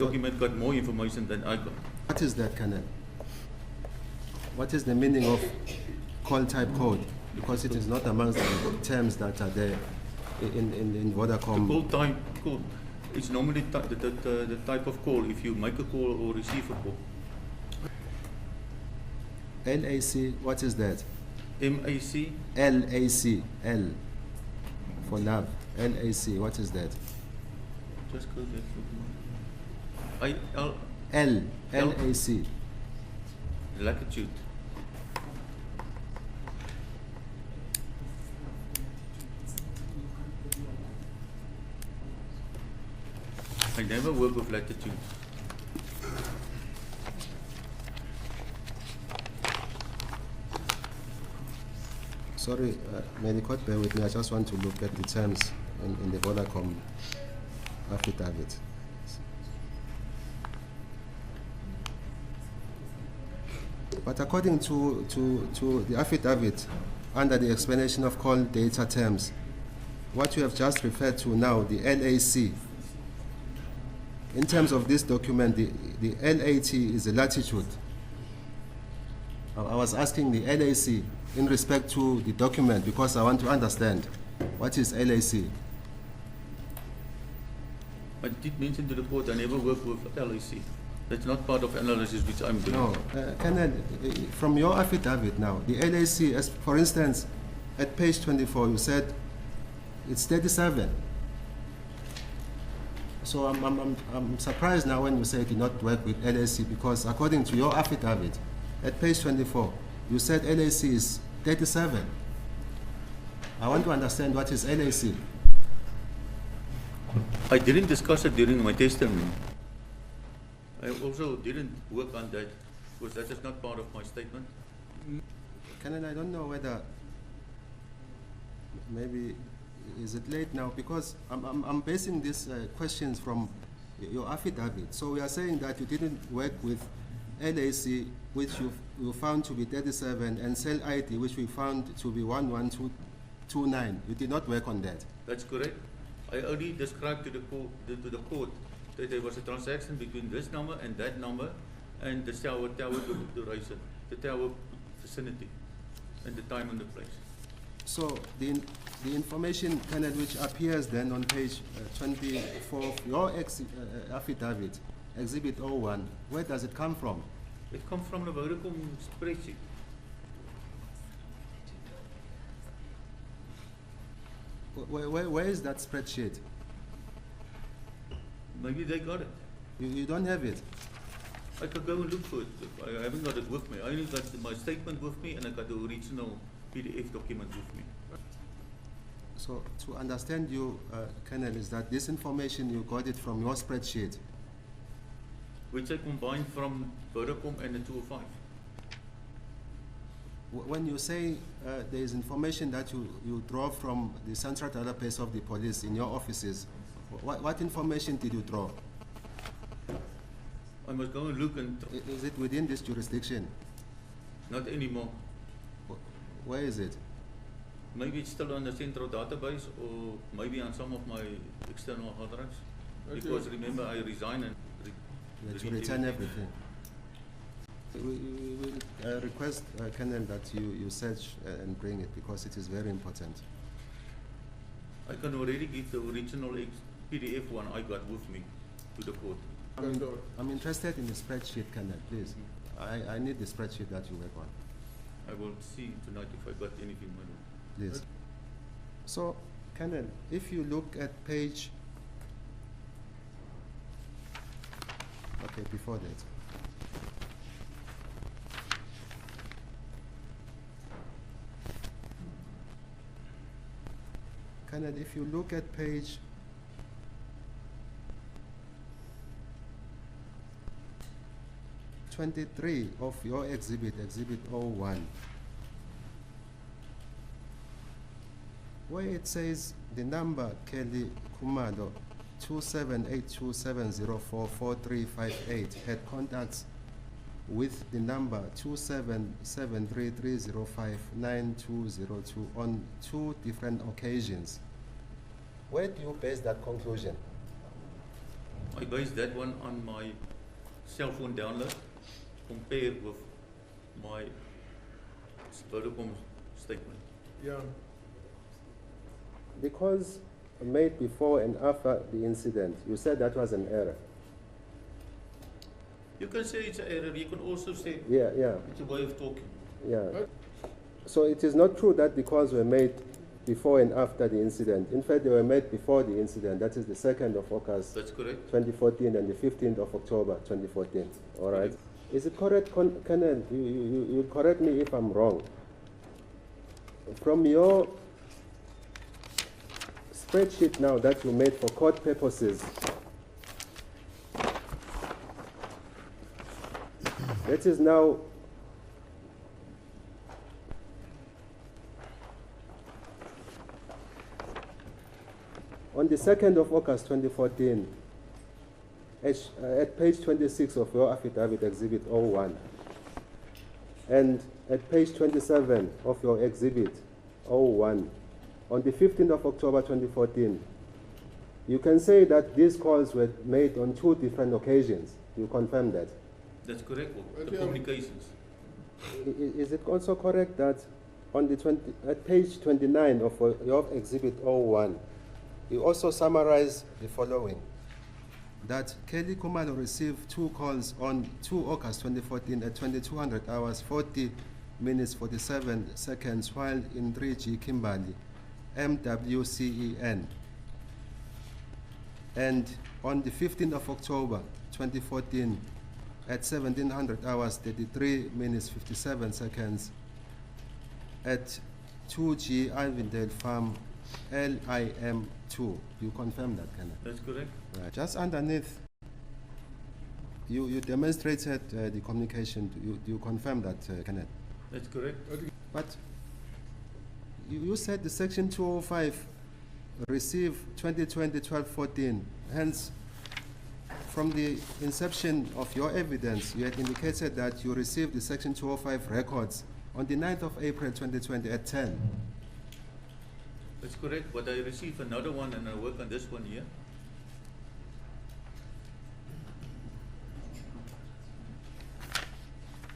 Document got more information than I got. What is that, Colonel? What is the meaning of call type code? Because it is not amongst the terms that are there in Vodacom. The call type code is normally the type of call if you make a call or receive a call. LAC, what is that? MAC. LAC, L for love. LAC, what is that? Just go there. LAC. Latitude. I never work with latitude. Sorry, may the court bear with me. I just want to look at the terms in the Vodacom affidavit. But according to the affidavit, under the explanation of call data terms, what you have just referred to now, the LAC, in terms of this document, the LAT is a latitude. I was asking the LAC in respect to the document because I want to understand what is LAC. I did mention to the court I never work with LAC. That's not part of analysis which I'm doing. No, Colonel, from your affidavit now, the LAC, as for instance, at page 24, you said it's 37. So I'm surprised now when you say you did not work with LAC because according to your affidavit, at page 24, you said LAC is 37. I want to understand what is LAC. I didn't discuss it during my testimony. I also didn't work on that because that is not part of my statement. Colonel, I don't know whether maybe is it late now because I'm basing these questions from your affidavit. So we are saying that you didn't work with LAC, which you found to be 37, and cell ID, which we found to be 11229. You did not work on that. That's correct. I only described to the court that there was a transaction between this number and that number, and the tower duration, the tower vicinity, and the time and the place. So the information, Colonel, which appears then on page 24 of your affidavit, Exhibit 01, where does it come from? It comes from the Vodacom spreadsheet. Where is that spreadsheet? Maybe they got it. You don't have it? I could go and look for it. I haven't got it with me. I only got my statement with me and I got the original PDF document with me. So to understand you, Colonel, is that this information you got it from your spreadsheet? Which I combined from Vodacom and the 205. When you say there is information that you draw from the central database of the police in your offices, what information did you draw? I must go and look and... Is it within this jurisdiction? Not anymore. Where is it? Maybe it's still on the central database or maybe on some of my external hard drives. Because remember I resigned and... To return everything. We will request, Colonel, that you search and bring it because it is very important. I can already give the original PDF one I got with me to the court. I'm interested in the spreadsheet, Colonel, please. I need the spreadsheet that you work on. I will see tonight if I got anything. Please. So, Colonel, if you look at page... Okay, before that. Colonel, if you look at page 23 of your exhibit 01, where it says the number Kelly Kumalo 278270444358 had contacts with the number 277330599202 on 2 different occasions. Where do you base that conclusion? I based that one on my cell phone download, compared with my Vodacom statement. Yeah. Because made before and after the incident, you said that was an error. You can say it's an error. You can also say Yeah. it's a way of talking. Yeah. So it is not true that the calls were made before and after the incident. In fact, they were made before the incident. That is the 2nd of August, That's correct. 2014, and the 15th of October, 2014. All right. Is it correct, Colonel? You correct me if I'm wrong. From your spreadsheet now that you made for court purposes, that is now on the 2nd of August 2014, at page 26 of your affidavit, Exhibit 01, and at page 27 of your Exhibit 01, on the 15th of October 2014, you can say that these calls were made on 2 different occasions. You confirm that? That's correct. The communications. Is it also correct that on the at page 29 of your Exhibit 01, you also summarize the following: that Kelly Khumalo received 2 calls on 2 August 2014 at 2200 hours 40 minutes 47 seconds while in 3G Kimberley, MWCEN. And on the 15th of October 2014 at 1700 hours 33 minutes 57 seconds at 2G Ivendale Farm, LIM2. You confirm that, Kenneth? That's correct. Right. Just underneath, you demonstrated the communication. You confirm that, Kenneth? That's correct. But you said the section 205 received 2020-12-14. Hence, from the inception of your evidence, you had indicated that you received the section 205 records on the 9th of April 2020 at 10. That's correct, but I received another one and I work on this one here.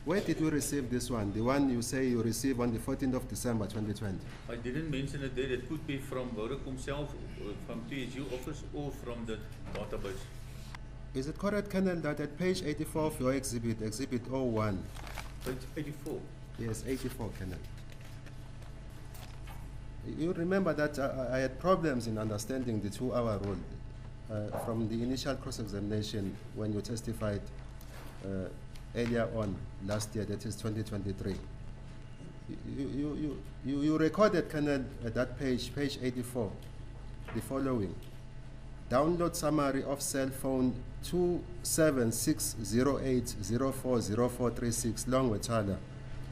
Where did you receive this one? The one you say you received on the 14th of December 2020? I didn't mention it there. It could be from Vodacom self, or from TSU office, or from the database. Is it correct, Colonel, that at page 84 of your exhibit, Exhibit 01? Page 84. Yes, 84, Colonel. You remember that I had problems in understanding the 2-hour rule from the initial cross-examination when you testified earlier on last year, that is 2023. You recorded, Colonel, at that page 84, the following: download summary of cell phone 27608040436 long wathula.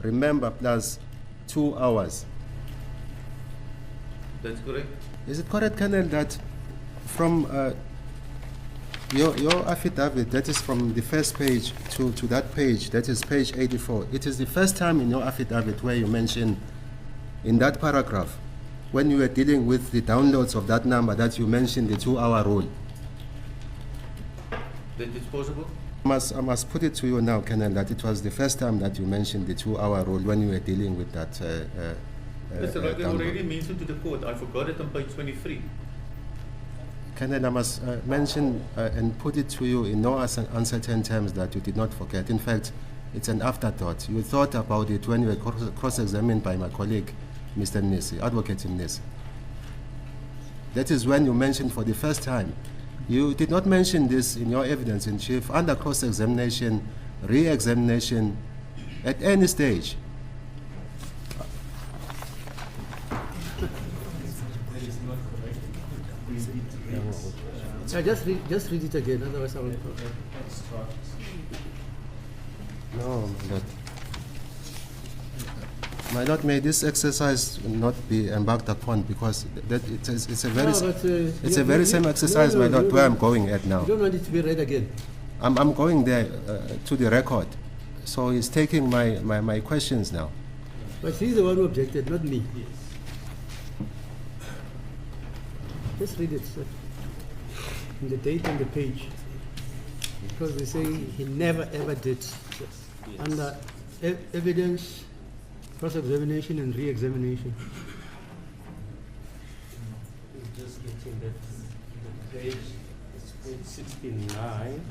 Remember, plus 2 hours. That's correct. Is it correct, Colonel, that from your affidavit, that is from the first page to that page, that is page 84, it is the first time in your affidavit where you mention in that paragraph, when you were dealing with the downloads of that number, that you mentioned the 2-hour rule? That is possible? I must put it to you now, Colonel, that it was the first time that you mentioned the 2-hour rule when you were dealing with that Mr. Ratha, I already mentioned to the court. I forgot it on page 23. Colonel, I must mention and put it to you in no uncertain terms that you did not forget. In fact, it's an afterthought. You thought about it when you were cross-examined by my colleague, Mr. Mnisi, Advocate Mnisi. That is when you mentioned for the first time. You did not mention this in your evidence in chief, under cross-examination, re-examination, at any stage. Just read it again, otherwise I will. No, my lord. My lord, may this exercise not be embarked upon, because it's a very same exercise, my lord, where I'm going at now. You don't want it to be read again? I'm going there to the record. So he's taking my questions now. But he's the one who objected, not me. Just read it, sir. And the date and the page. Because they say he never ever did. Under evidence, cross-examination and re-examination. Just getting that page, it's page 69.